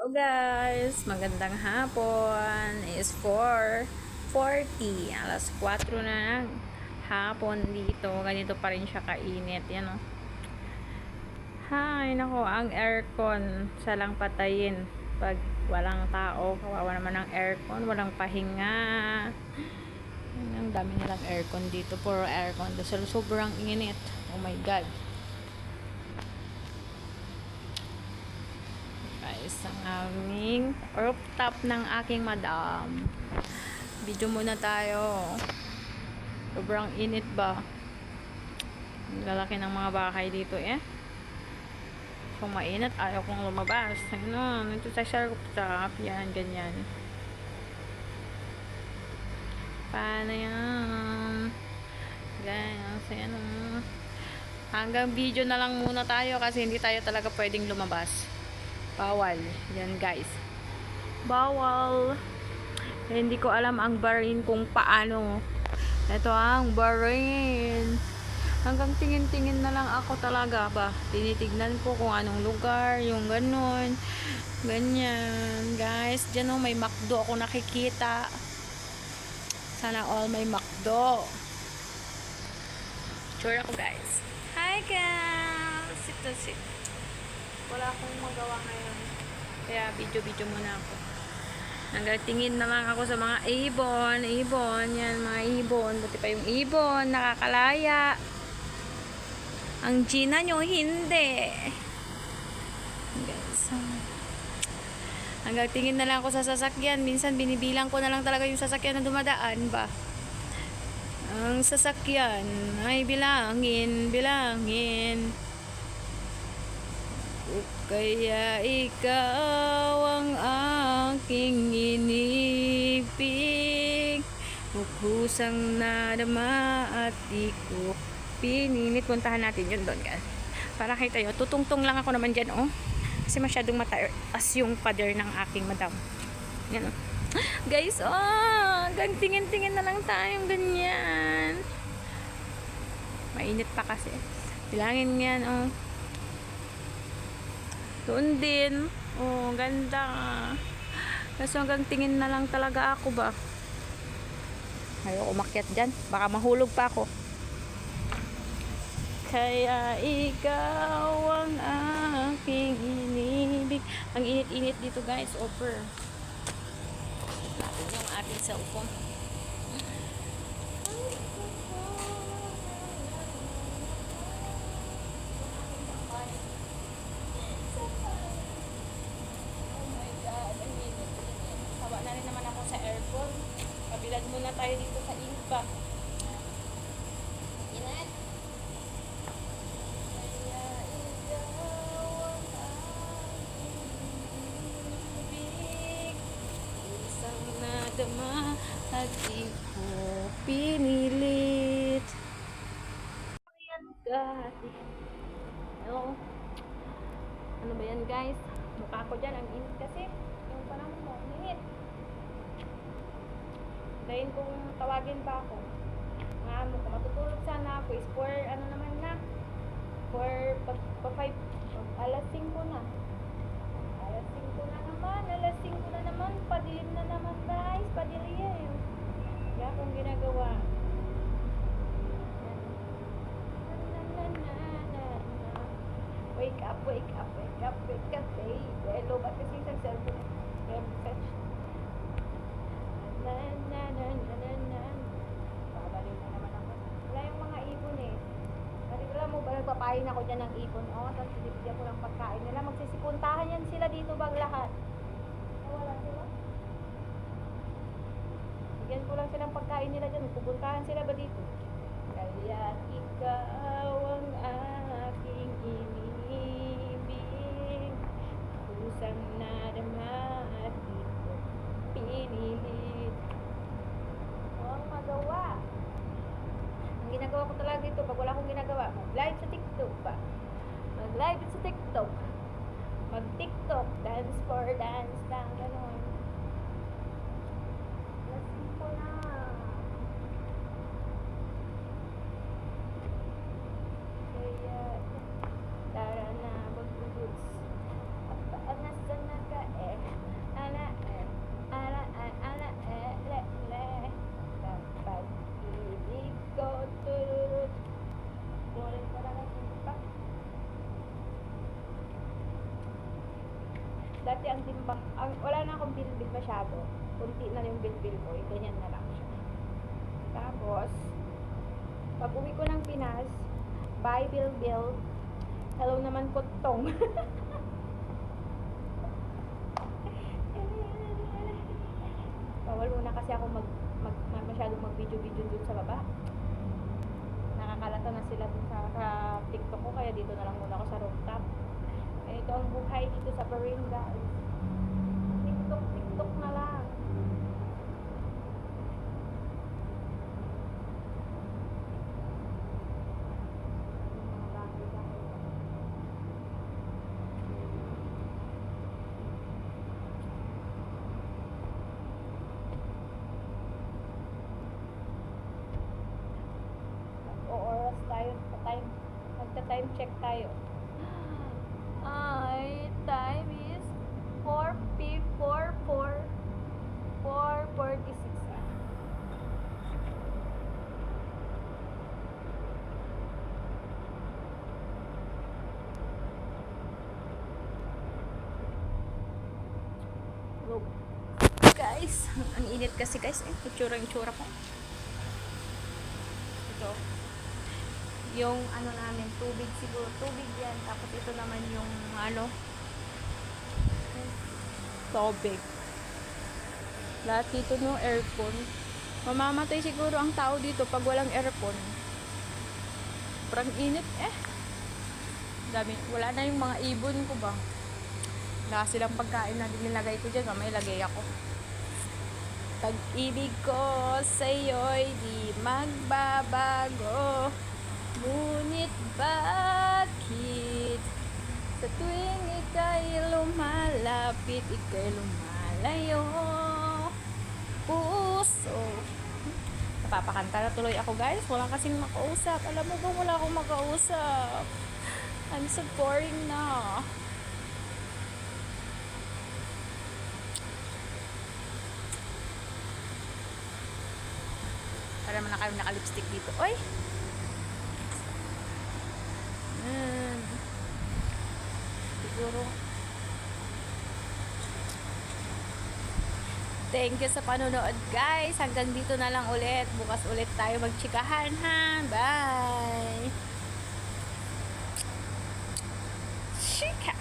Hello guys, magandang hapon. Is 4:40, alas 4 na ng hapon dito. Ganito pa rin siya kainit, yan o. Hay, nako, ang aircon salang patayin pag walang tao. Kawawa naman ang aircon, walang pahinga. Ang dami nilang aircon dito, puro aircon. Dahil sobrang init. Oh my god. Guys, ang aming rooftop ng aking madam. Video muna tayo. Sobrang init ba? Ang lalaki ng mga bakay dito eh. Kung mainit, ayaw kong lumabas. Ano, ito sa rooftop. Yan, ganyan. Paano yan? Ganyan. So, yan. Hanggang video na lang muna tayo kasi hindi tayo talaga pwedeng lumabas. Bawal. Yan guys. Bawal. Hindi ko alam ang barin kung paano. Ito ang barin. Hanggang tingin-tingin na lang ako talaga ba. Tinitignan ko kung anong lugar, yung ganun. Ganyan. Guys, dyan may McDo ako nakikita. Sana all may McDo. Sure ako guys. Hi guys. Sit. Wala akong magawa ngayon. Kaya video muna ako. Nagatingin na lang ako sa mga ibon. Yan, mga ibon. Buti pa yung ibon. Nakakalaya. Ang Gina nyo, hindi. Guys. Nagatingin na lang ako sa sasakyan. Minsan binibilang ko na lang talaga yung sasakyan na dumadaan ba. Ang sasakyan ay bilangin. Kaya ikaw ang aking inibig, kusang nadama at di ko pinilit. Puntahan natin yun doon guys. Para kita yun, tutungtong lang ako naman dyan oh. Kasi masyadong mataas yung pader ng aking madam. Yan oh. Guys, hanggang tingin-tingin na lang tayong ganyan. Mainit pa kasi. Bilangin yan oh. Doon din. Ganda. Kasi hanggang tingin na lang talaga ako ba. Ayaw umakyat dyan. Baka mahulog pa ako. Kaya ikaw ang aking inibig. Ang init-init dito guys. Over. Natin yung ating cellphone. Na rin naman ako sa aircon. Kabilad muna tayo dito sa init ba. Init. Kaya ikaw ang aking ibig, isang nadama at di ko pinilit. Ayan guys. Hello. Ano ba yan guys? Mukha ko dyan ang init kasi. Yung panahon mo, init. Dahil kung tawagin pa ako, mga amo ko, matutulog sana ako is for, ano naman na, for, alas 5 na. Alas 5 na naman, padilim na naman guys, padilim. Kaya akong ginagawa. Wake up, baby. Hello, ba't kasi isang cellphone? Fetch. Babalik na naman ako. Wala yung mga ibon eh. Kasi alam mo ba, nagpapain ako dyan ng ibon. Tapos sinibigyan ko ng pagkain nila. Magsisipuntahan yan sila dito bag lahat. Wala sila. Bigyan ko lang silang pagkain nila dyan. Pupuntahan sila ba dito? Kaya ikaw ang aking inibig, kusang nadama at di ko pinilit. Ang magawa. Ang ginagawa ko talaga dito pag wala akong ginagawa, mag-live sa TikTok ba? Mag-live sa TikTok. Mag-TikTok. Dance for dance lang. Ganon. Lasing ko na. Kaya tara na, mag-goods. At paan na ka eh. Dati ang timbang, wala na akong bilbil masyado. Kunti na yung bilbil ko, ganyan na lang siya. Tapos, pag uwi ko ng Pinas, bye bilbil. Hello naman kutong. Bawal muna kasi ako masyadong mag-video-video dun sa baba. Nakakalata na sila dun sa TikTok ko, kaya dito na lang muna ako sa rooftop. Ito ang buhay dito sa Parin, guys. TikTok na lang. Oras tayo, magta-time check tayo. Ay, time is 4:46. Look. Guys, ang init kasi guys, itsura ko. Ito. Yung ano namin, tubig siguro, tubig yan. Tapos ito naman yung ano, tubig. Lahat dito no aircon. Mamamatay siguro ang tao dito pag walang aircon. Parang init Dami, wala na yung mga ibon ko ba. Wala silang pagkain na nilagay ko dyan. Mamaya lagay ako. Pag-ibig ko sa'yo'y di magbabago. Ngunit bakit sa tuwing ika'y lumalapit, ika'y lumalayo? Puso. Napapakanta na tuloy ako guys. Wala kasing makausap. Alam mo ba wala akong makausap? I'm so boring na. Para naman na kayo naka-lipstick dito. Oy! Siguro. Thank you sa panonood guys. Hanggang dito na lang ulit. Bukas ulit tayo magchikahan ha. Bye! Chika!